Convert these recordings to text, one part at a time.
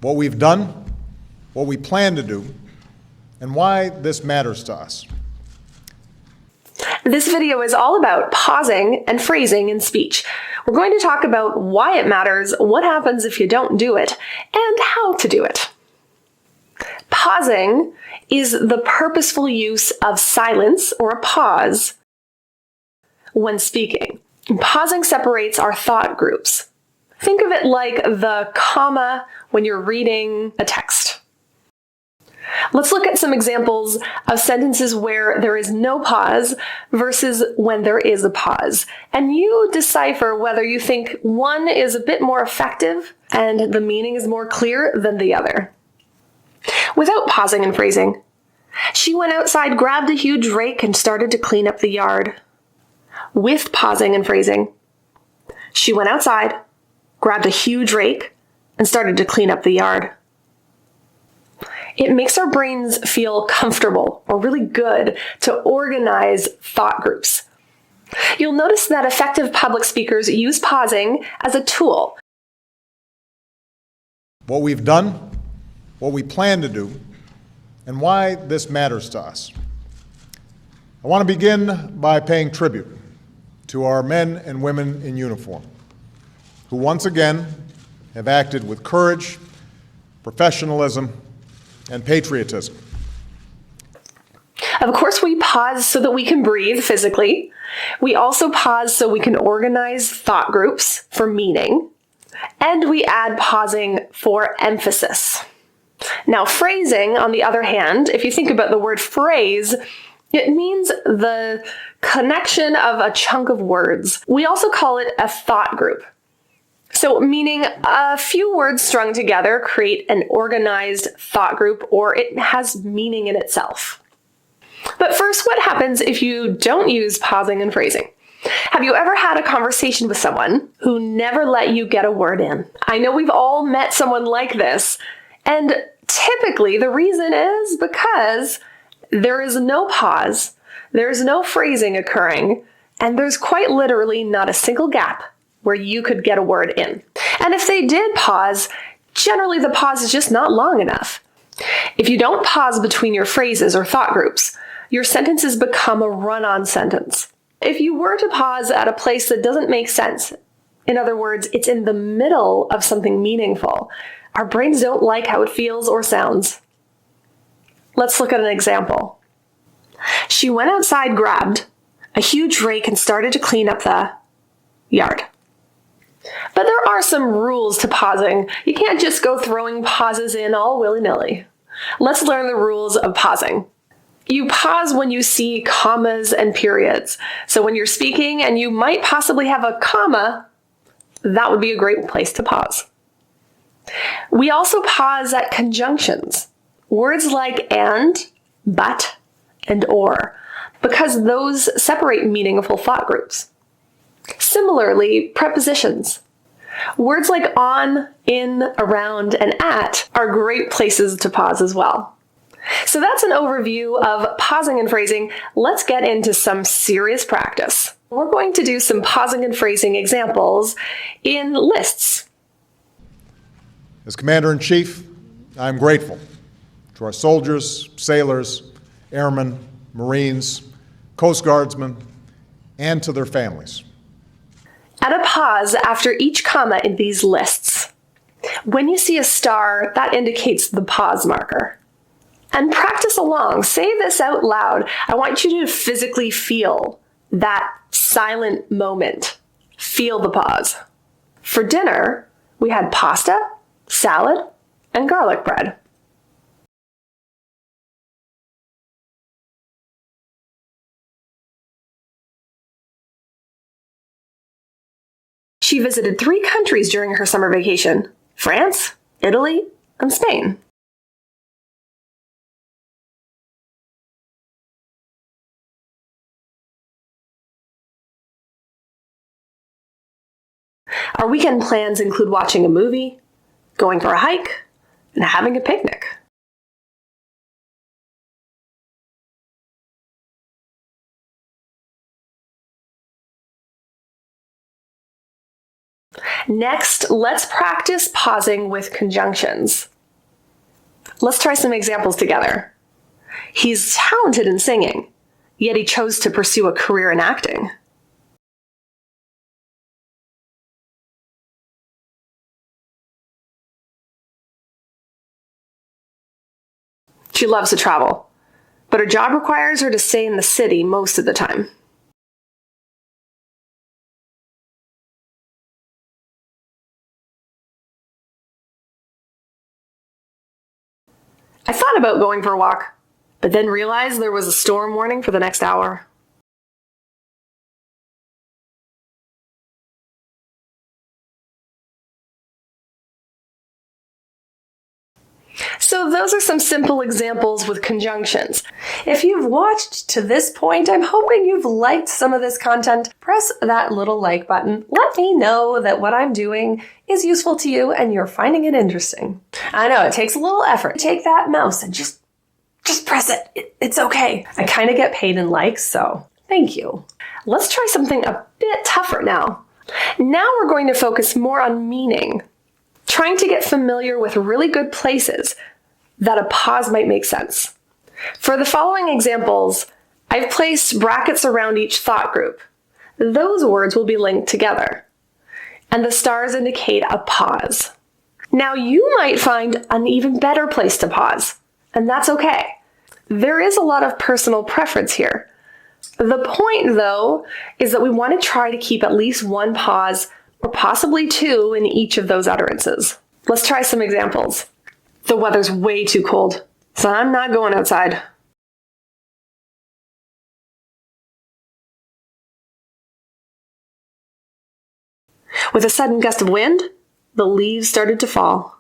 what we've done, what we plan to do, and why this matters to us. This video is all about pausing and phrasing in speech. We're going to talk about why it matters, what happens if you don't do it, and how to do it. Pausing is the purposeful use of silence or a pause when speaking. Pausing separates our thought groups. Think of it like the comma when you're reading a text. Let's look at some examples of sentences where there is no pause versus when there is a pause. And you decipher whether you think one is a bit more effective and the meaning is more clear than the other. Without pausing and phrasing, she went outside, grabbed a huge rake, and started to clean up the yard. With pausing and phrasing, she went outside, grabbed a huge rake, and started to clean up the yard. It makes our brains feel comfortable or really good to organize thought groups. You'll notice that effective public speakers use pausing as a tool. What we've done, what we plan to do, and why this matters to us. I want to begin by paying tribute to our men and women in uniform, who once again have acted with courage, professionalism, and patriotism. Of course, we pause so that we can breathe physically. We also pause so we can organize thought groups for meaning. And we add pausing for emphasis. Now, phrasing, on the other hand, if you think about the word phrase, it means the connection of a chunk of words. We also call it a thought group. So, meaning a few words strung together create an organized thought group, or it has meaning in itself. But first, what happens if you don't use pausing and phrasing? Have you ever had a conversation with someone who never let you get a word in? I know we've all met someone like this, and typically the reason is because there is no pause, there's no phrasing occurring, and there's quite literally not a single gap where you could get a word in. And if they did pause, generally the pause is just not long enough. If you don't pause between your phrases or thought groups, your sentences become a run-on sentence. If you were to pause at a place that doesn't make sense, in other words, it's in the middle of something meaningful, our brains don't like how it feels or sounds. Let's look at an example. She went outside, grabbed a huge rake, and started to clean up the yard. But there are some rules to pausing. You can't just go throwing pauses in all willy-nilly. Let's learn the rules of pausing. You pause when you see commas and periods. So when you're speaking and you might possibly have a comma, that would be a great place to pause. We also pause at conjunctions. Words like and, but, and or, because those separate meaningful thought groups. Similarly, prepositions. Words like on, in, around, and at are great places to pause as well. So that's an overview of pausing and phrasing. Let's get into some serious practice. We're going to do some pausing and phrasing examples in lists. As Commander-in-Chief, I am grateful to our soldiers, sailors, airmen, Marines, Coast Guardsmen, and to their families. Add a pause after each comma in these lists. When you see a star, that indicates the pause marker. And practice along. Say this out loud. I want you to physically feel that silent moment. Feel the pause. For dinner, we had pasta, salad, and garlic bread. She visited 3 countries during her summer vacation: France, Italy, and Spain. Our weekend plans include watching a movie, going for a hike, and having a picnic. Next, let's practice pausing with conjunctions. Let's try some examples together. He's talented in singing, yet he chose to pursue a career in acting. She loves to travel, but her job requires her to stay in the city most of the time. I thought about going for a walk, but then realized there was a storm warning for the next hour. So those are some simple examples with conjunctions. If you've watched to this point, I'm hoping you've liked some of this content. Press that little like button. Let me know that what I'm doing is useful to you and you're finding it interesting. I know it takes a little effort. Take that mouse and just press it. It's okay. I kind of get paid in likes, so thank you. Let's try something a bit tougher now. Now we're going to focus more on meaning, trying to get familiar with really good places that a pause might make sense. For the following examples, I've placed brackets around each thought group. Those words will be linked together, and the stars indicate a pause. Now you might find an even better place to pause, and that's okay. There is a lot of personal preference here. The point, though, is that we want to try to keep at least one pause, or possibly two, in each of those utterances. Let's try some examples. The weather's way too cold, so I'm not going outside. With a sudden gust of wind, the leaves started to fall.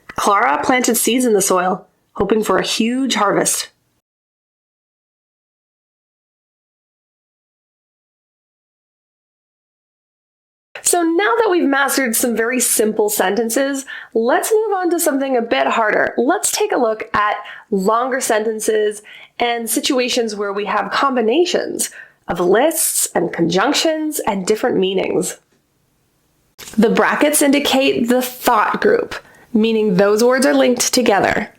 Clara planted seeds in the soil, hoping for a huge harvest. So now that we've mastered some very simple sentences, let's move on to something a bit harder. Let's take a look at longer sentences and situations where we have combinations of lists and conjunctions and different meanings. The brackets indicate the thought group, meaning those words are linked together.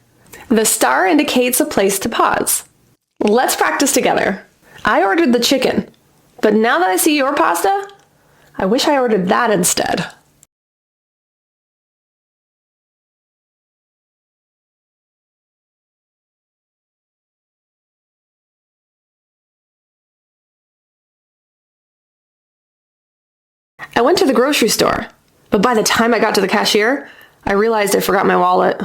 The star indicates a place to pause. Let's practice together. I ordered the chicken, but now that I see your pasta, I wish I ordered that instead. I went to the grocery store, but by the time I got to the cashier, I realized I forgot my wallet.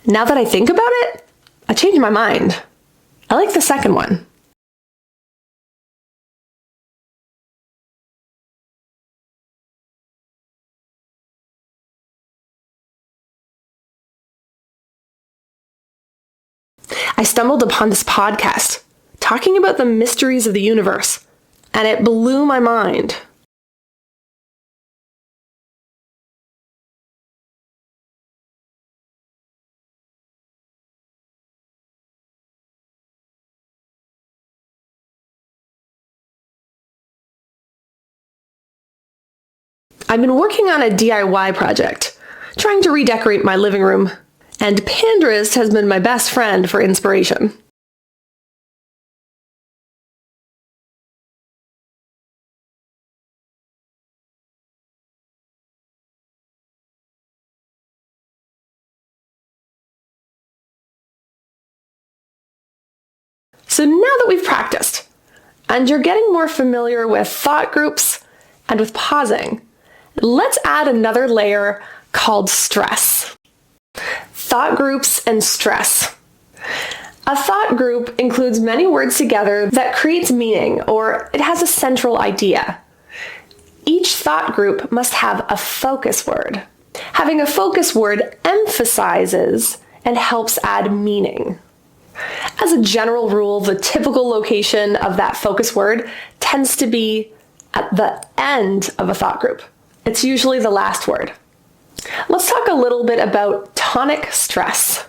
Now that I think about it, I changed my mind. I like the second one. I stumbled upon this podcast talking about the mysteries of the universe, and it blew my mind. I've been working on a DIY project, trying to redecorate my living room, and Pinterest has been my best friend for inspiration. So now that we've practiced, and you're getting more familiar with thought groups and with pausing, let's add another layer called stress. Thought groups and stress. A thought group includes many words together that creates meaning, or it has a central idea. Each thought group must have a focus word. Having a focus word emphasizes and helps add meaning. As a general rule, the typical location of that focus word tends to be at the end of a thought group. It's usually the last word. Let's talk a little bit about tonic stress.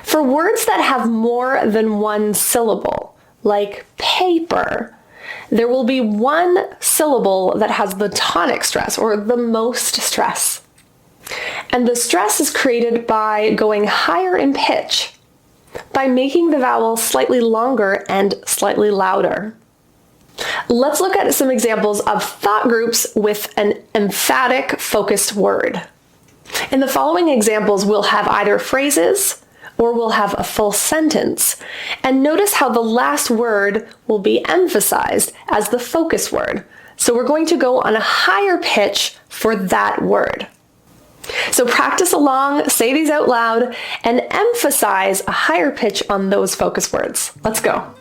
For words that have more than one syllable, like paper, there will be one syllable that has the tonic stress, or the most stress. And the stress is created by going higher in pitch, by making the vowel slightly longer and slightly louder. Let's look at some examples of thought groups with an emphatic focused word. In the following examples, we'll have either phrases or we'll have a full sentence. And notice how the last word will be emphasized as the focus word. So we're going to go on a higher pitch for that word. So practice along, say these out loud, and emphasize a higher pitch on those focus words. Let's go.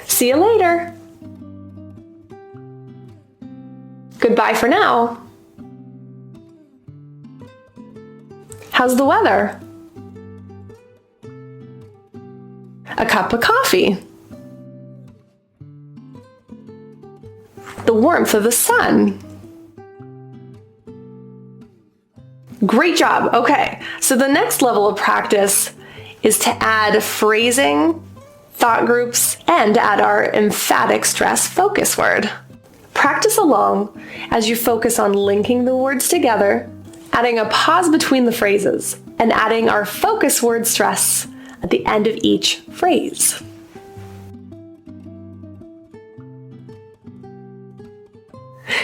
See you later. Goodbye for now. How's the weather? A cup of coffee. The warmth of the sun. Great job. Okay, so the next level of practice is to add phrasing, thought groups, and add our emphatic stress focus word. Practice along as you focus on linking the words together, adding a pause between the phrases, and adding our focus word stress at the end of each phrase.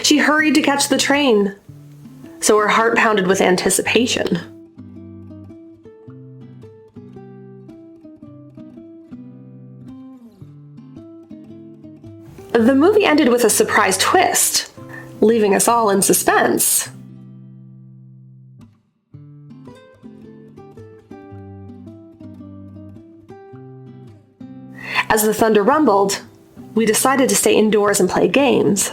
She hurried to catch the train, so her heart pounded with anticipation. The movie ended with a surprise twist, leaving us all in suspense. As the thunder rumbled, we decided to stay indoors and play games.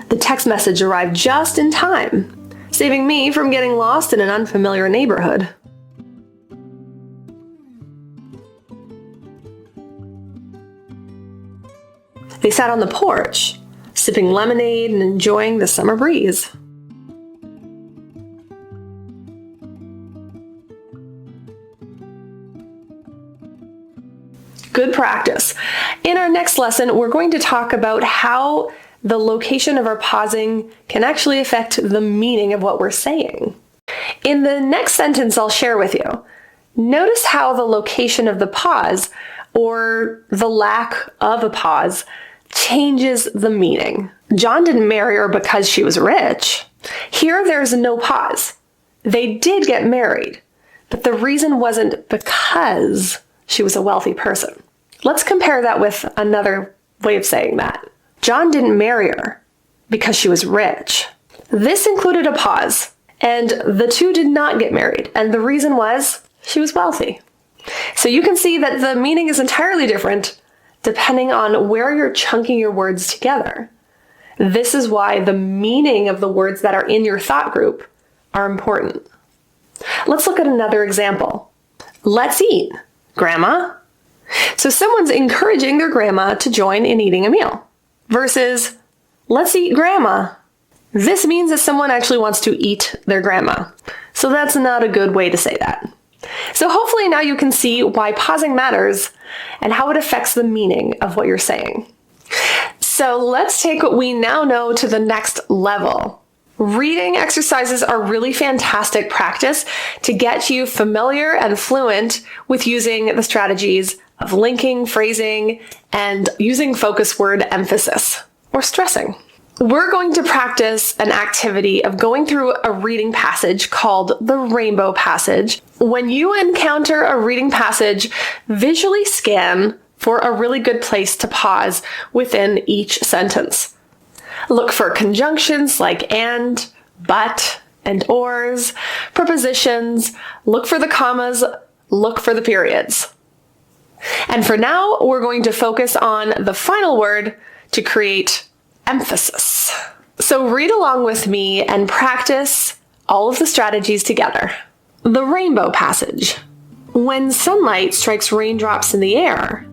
The text message arrived just in time, saving me from getting lost in an unfamiliar neighborhood. They sat on the porch, sipping lemonade and enjoying the summer breeze. Good practice. In our next lesson, we're going to talk about how the location of our pausing can actually affect the meaning of what we're saying. In the next sentence I'll share with you, notice how the location of the pause, or the lack of a pause, changes the meaning. John didn't marry her because she was rich. Here there's no pause. They did get married, but the reason wasn't because she was a wealthy person. Let's compare that with another way of saying that. John didn't marry her because she was rich. This included a pause, and the two did not get married, and the reason was she was wealthy. So you can see that the meaning is entirely different depending on where you're chunking your words together. This is why the meaning of the words that are in your thought group are important. Let's look at another example. Let's eat, Grandma. So someone's encouraging their grandma to join in eating a meal. Versus, let's eat Grandma. This means that someone actually wants to eat their grandma. So that's not a good way to say that. So hopefully now you can see why pausing matters and how it affects the meaning of what you're saying. So let's take what we now know to the next level. Reading exercises are really fantastic practice to get you familiar and fluent with using the strategies of linking, phrasing, and using focus word emphasis, or stressing. We're going to practice an activity of going through a reading passage called the rainbow passage. When you encounter a reading passage, visually scan for a really good place to pause within each sentence. Look for conjunctions like and, but, and ors, prepositions, look for the commas, look for the periods. And for now, we're going to focus on the final word to create emphasis. So read along with me and practice all of the strategies together. The rainbow passage. When sunlight strikes raindrops in the air,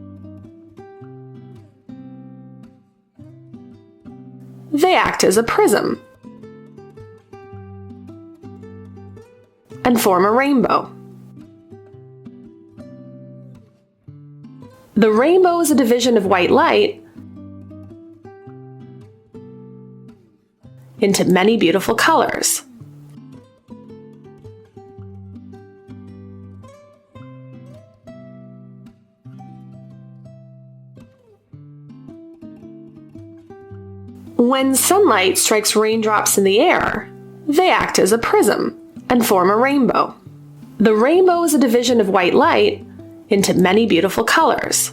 They act as a prism and form a rainbow. The rainbow is a division of white light into many beautiful colors. When sunlight strikes raindrops in the air, they act as a prism and form a rainbow. The rainbow is a division of white light into many beautiful colors.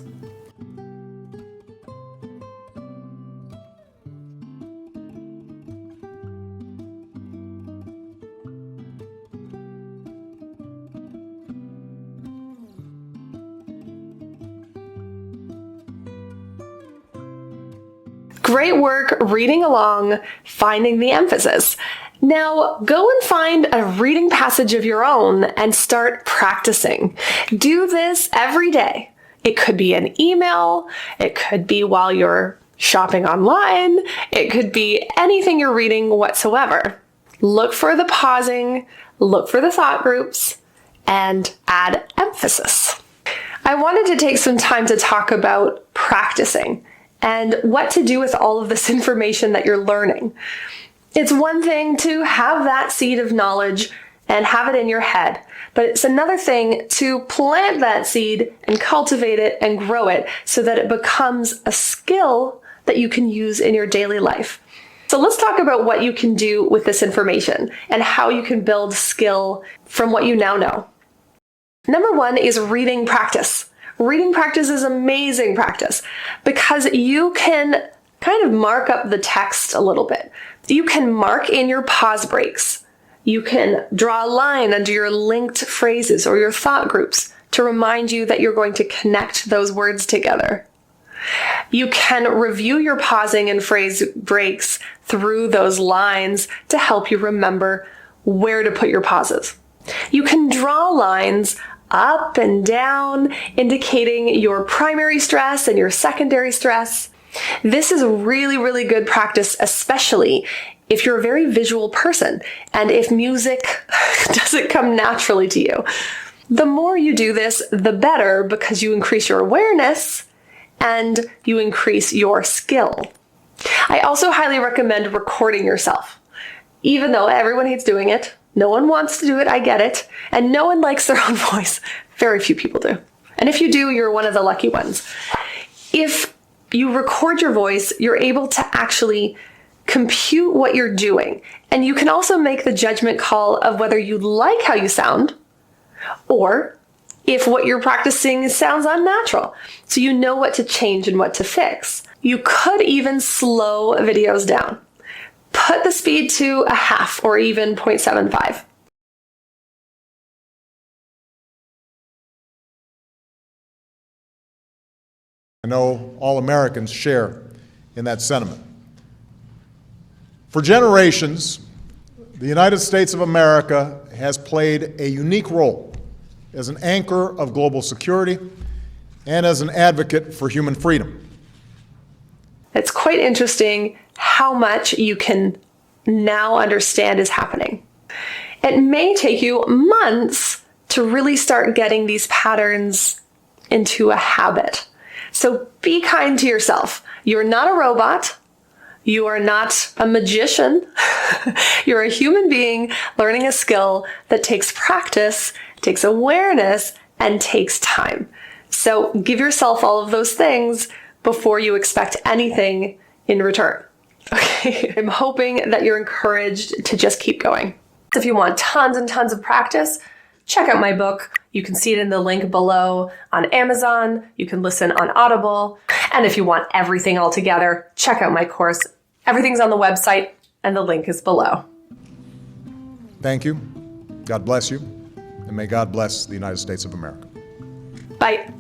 Great work reading along, finding the emphasis. Now go and find a reading passage of your own and start practicing. Do this every day. It could be an email, it could be while you're shopping online, it could be anything you're reading whatsoever. Look for the pausing, look for the thought groups, and add emphasis. I wanted to take some time to talk about practicing and what to do with all of this information that you're learning. It's one thing to have that seed of knowledge and have it in your head, but it's another thing to plant that seed and cultivate it and grow it so that it becomes a skill that you can use in your daily life. So let's talk about what you can do with this information and how you can build skill from what you now know. Number one is reading practice. Reading practice is amazing practice because you can kind of mark up the text a little bit. You can mark in your pause breaks. You can draw a line under your linked phrases or your thought groups to remind you that you're going to connect those words together. You can review your pausing and phrase breaks through those lines to help you remember where to put your pauses. You can draw lines up and down, indicating your primary stress and your secondary stress. This is really, really good practice, especially if you're a very visual person and if music doesn't come naturally to you. The more you do this, the better, because you increase your awareness and you increase your skill. I also highly recommend recording yourself. Even though everyone hates doing it, no one wants to do it, I get it, and no one likes their own voice. Very few people do. And if you do, you're one of the lucky ones. If you record your voice, you're able to actually compute what you're doing. And you can also make the judgment call of whether you like how you sound or if what you're practicing sounds unnatural. So you know what to change and what to fix. You could even slow videos down. Put the speed to a half or even 0.75. I know all Americans share in that sentiment. For generations, the United States of America has played a unique role as an anchor of global security and as an advocate for human freedom. It's quite interesting how much you can now understand is happening. It may take you months to really start getting these patterns into a habit. So be kind to yourself. You're not a robot. You are not a magician. You're a human being learning a skill that takes practice, takes awareness, and takes time. So give yourself all of those things before you expect anything in return. Okay, I'm hoping that you're encouraged to just keep going. If you want tons and tons of practice, check out my book. You can see it in the link below on Amazon. You can listen on Audible. And if you want everything all together, check out my course. Everything's on the website and the link is below. Thank you. God bless you. And may God bless the United States of America. Bye.